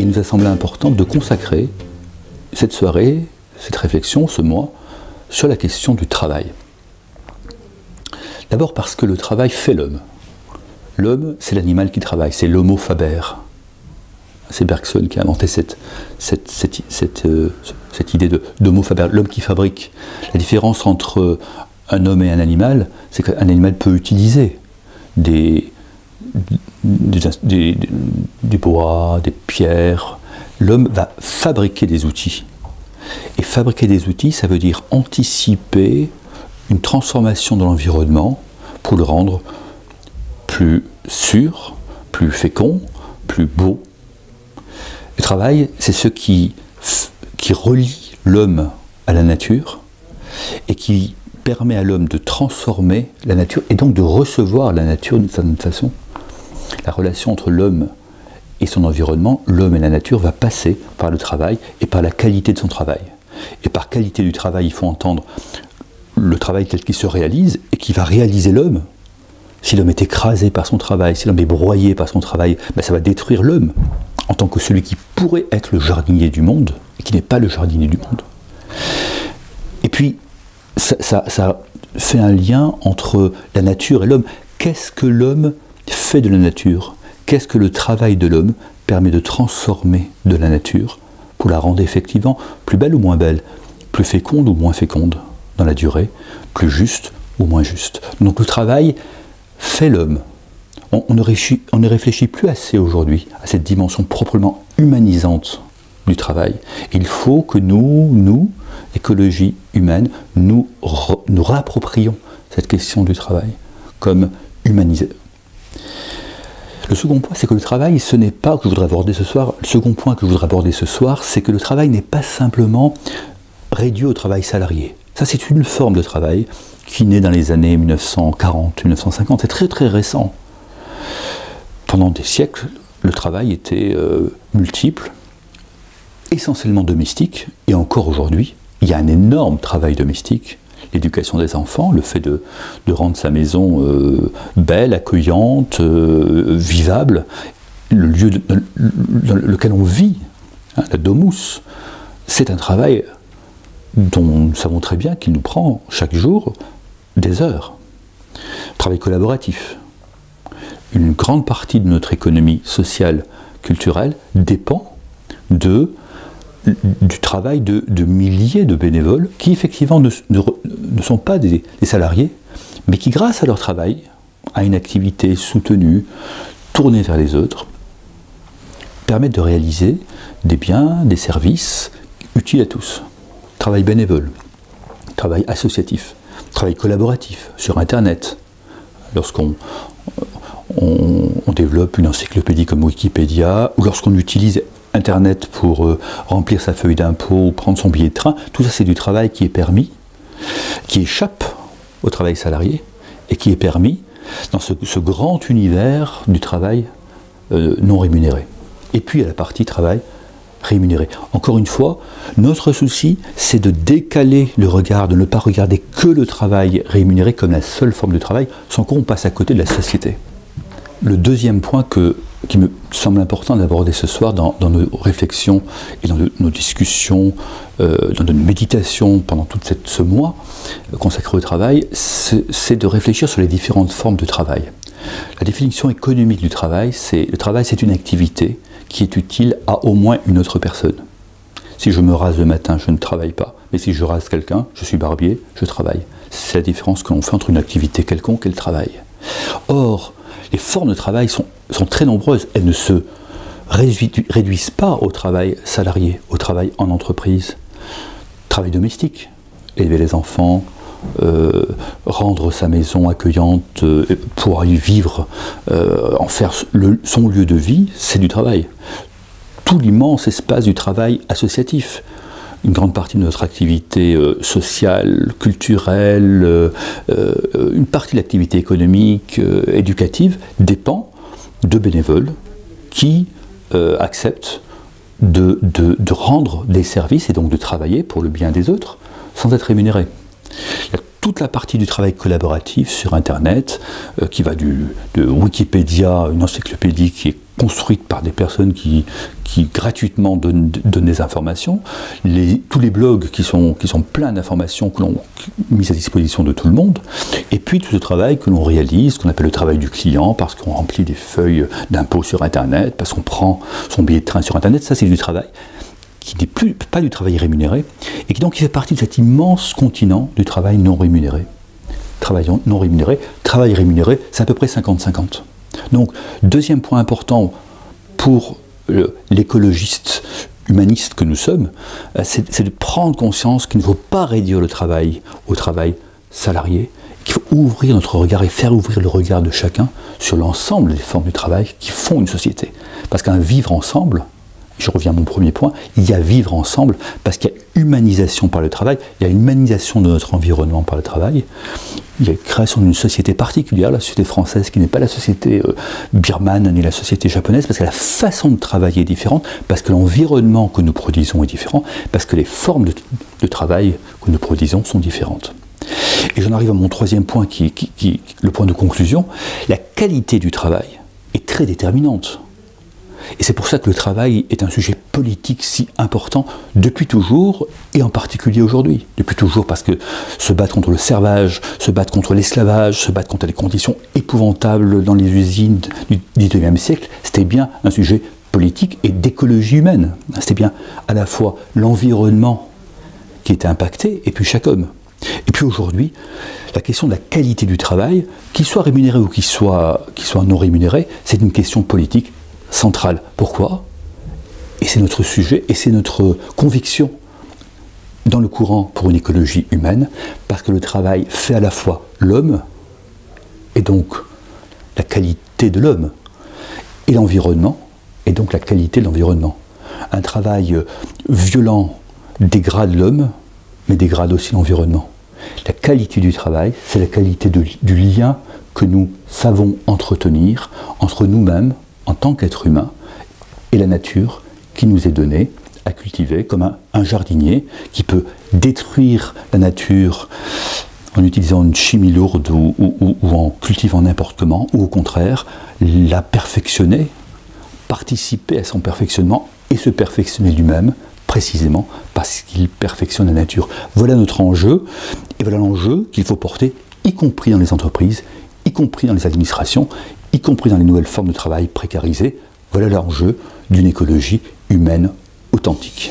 il nous a semblé important de consacrer cette soirée, cette réflexion, ce mois, sur la question du travail. D'abord parce que le travail fait l'homme. L'homme, c'est l'animal qui travaille, c'est l'homo faber. C'est Bergson qui a inventé cette idée d'homo faber, l'homme qui fabrique. La différence entre un homme et un animal, c'est qu'un animal peut utiliser des bois, des pierres. L'homme va fabriquer des outils. Et fabriquer des outils, ça veut dire anticiper une transformation de l'environnement pour le rendre plus sûr, plus fécond, plus beau. Le travail, c'est ce qui relie l'homme à la nature et qui permet à l'homme de transformer la nature et donc de recevoir la nature d'une certaine façon. La relation entre l'homme et son environnement, l'homme et la nature, va passer par le travail et par la qualité de son travail. Et par qualité du travail, il faut entendre le travail tel qu'il se réalise et qui va réaliser l'homme. Si l'homme est écrasé par son travail, si l'homme est broyé par son travail, ben ça va détruire l'homme en tant que celui qui pourrait être le jardinier du monde et qui n'est pas le jardinier du monde. Et puis, ça fait un lien entre la nature et l'homme. Qu'est-ce que l'homme fait de la nature? Qu'est-ce que le travail de l'homme permet de transformer de la nature pour la rendre effectivement plus belle ou moins belle, plus féconde ou moins féconde dans la durée, plus juste ou moins juste. Donc le travail fait l'homme. On ne réfléchit plus assez aujourd'hui à cette dimension proprement humanisante du travail. Il faut que nous, écologie humaine, nous réapproprions cette question du travail comme humanisé. Le second point, c'est que le travail, ce n'est pas, que je voudrais aborder ce soir, le second point que je voudrais aborder ce soir, c'est que le travail n'est pas simplement réduit au travail salarié. Ça, c'est une forme de travail qui naît dans les années 1940-1950. C'est très très récent. Pendant des siècles, le travail était multiple, essentiellement domestique, et encore aujourd'hui, il y a un énorme travail domestique. L'éducation des enfants, le fait de rendre sa maison belle, accueillante, vivable, le lieu dans lequel on vit, hein, la domus, c'est un travail dont nous savons très bien qu'il nous prend chaque jour des heures. Travail collaboratif. Une grande partie de notre économie sociale, culturelle, dépend du travail de milliers de bénévoles qui effectivement ne sont pas des salariés, mais qui grâce à leur travail, à une activité soutenue, tournée vers les autres, permettent de réaliser des biens, des services utiles à tous. Travail bénévole, travail associatif, travail collaboratif sur Internet. Lorsqu'on développe une encyclopédie comme Wikipédia, ou lorsqu'on utilise Internet pour remplir sa feuille d'impôt ou prendre son billet de train, tout ça c'est du travail qui est permis, qui échappe au travail salarié et qui est permis dans ce grand univers du travail non rémunéré. Et puis il y a la partie travail rémunéré. Encore une fois, notre souci c'est de décaler le regard, de ne pas regarder que le travail rémunéré comme la seule forme de travail, sans qu'on passe à côté de la société. Le deuxième point qui me semble important d'aborder ce soir dans nos réflexions et dans nos discussions, dans nos méditations pendant tout ce mois consacré au travail, c'est de réfléchir sur les différentes formes de travail. La définition économique du travail, le travail c'est une activité qui est utile à au moins une autre personne. Si je me rase le matin, je ne travaille pas, mais si je rase quelqu'un, je suis barbier, je travaille. C'est la différence que l'on fait entre une activité quelconque et le travail. Or, les formes de travail sont très nombreuses. Elles ne se réduisent pas au travail salarié, au travail en entreprise. Travail domestique, élever les enfants, rendre sa maison accueillante, pour y vivre, en faire son lieu de vie, c'est du travail. Tout l'immense espace du travail associatif. Une grande partie de notre activité sociale, culturelle, une partie de l'activité économique, éducative, dépend de bénévoles qui acceptent de rendre des services et donc de travailler pour le bien des autres sans être rémunérés. Il y a toute la partie du travail collaboratif sur Internet qui va de Wikipédia, une encyclopédie qui est construite par des personnes qui gratuitement donnent des informations, tous les blogs qui sont pleins d'informations que l'on mise à disposition de tout le monde, et puis tout ce travail que l'on réalise, qu'on appelle le travail du client, parce qu'on remplit des feuilles d'impôts sur Internet, parce qu'on prend son billet de train sur Internet, ça c'est du travail qui n'est pas du travail rémunéré, et qui donc fait partie de cet immense continent du travail non rémunéré. Travail non rémunéré, travail rémunéré, c'est à peu près 50-50. Donc, deuxième point important pour l'écologiste humaniste que nous sommes, c'est de prendre conscience qu'il ne faut pas réduire le travail au travail salarié, qu'il faut ouvrir notre regard et faire ouvrir le regard de chacun sur l'ensemble des formes du travail qui font une société. Parce qu'un vivre ensemble, je reviens à mon premier point, il y a vivre ensemble parce qu'il y a humanisation par le travail, il y a humanisation de notre environnement par le travail, il y a création d'une société particulière, la société française qui n'est pas la société birmane ni la société japonaise, parce que la façon de travailler est différente, parce que l'environnement que nous produisons est différent, parce que les formes de travail que nous produisons sont différentes. Et j'en arrive à mon troisième point, qui le point de conclusion. La qualité du travail est très déterminante. Et c'est pour ça que le travail est un sujet politique si important depuis toujours, et en particulier aujourd'hui. Depuis toujours parce que se battre contre le servage, se battre contre l'esclavage, se battre contre les conditions épouvantables dans les usines du XIXe siècle, c'était bien un sujet politique et d'écologie humaine. C'était bien à la fois l'environnement qui était impacté, et puis chaque homme. Et puis aujourd'hui, la question de la qualité du travail, qu'il soit rémunéré ou qu'il soit non rémunéré, c'est une question politique centrale. Pourquoi? Et c'est notre sujet, et c'est notre conviction dans le courant pour une écologie humaine, parce que le travail fait à la fois l'homme, et donc la qualité de l'homme, et l'environnement, et donc la qualité de l'environnement. Un travail violent dégrade l'homme, mais dégrade aussi l'environnement. La qualité du travail, c'est la qualité du lien que nous savons entretenir entre nous-mêmes, en tant qu'être humain, et la nature qui nous est donnée à cultiver, comme un jardinier qui peut détruire la nature en utilisant une chimie lourde ou en cultivant n'importe comment, ou au contraire, la perfectionner, participer à son perfectionnement et se perfectionner lui-même, précisément parce qu'il perfectionne la nature. Voilà notre enjeu, et voilà l'enjeu qu'il faut porter, y compris dans les entreprises, y compris dans les administrations, y compris dans les nouvelles formes de travail précarisées. Voilà l'enjeu d'une écologie humaine authentique.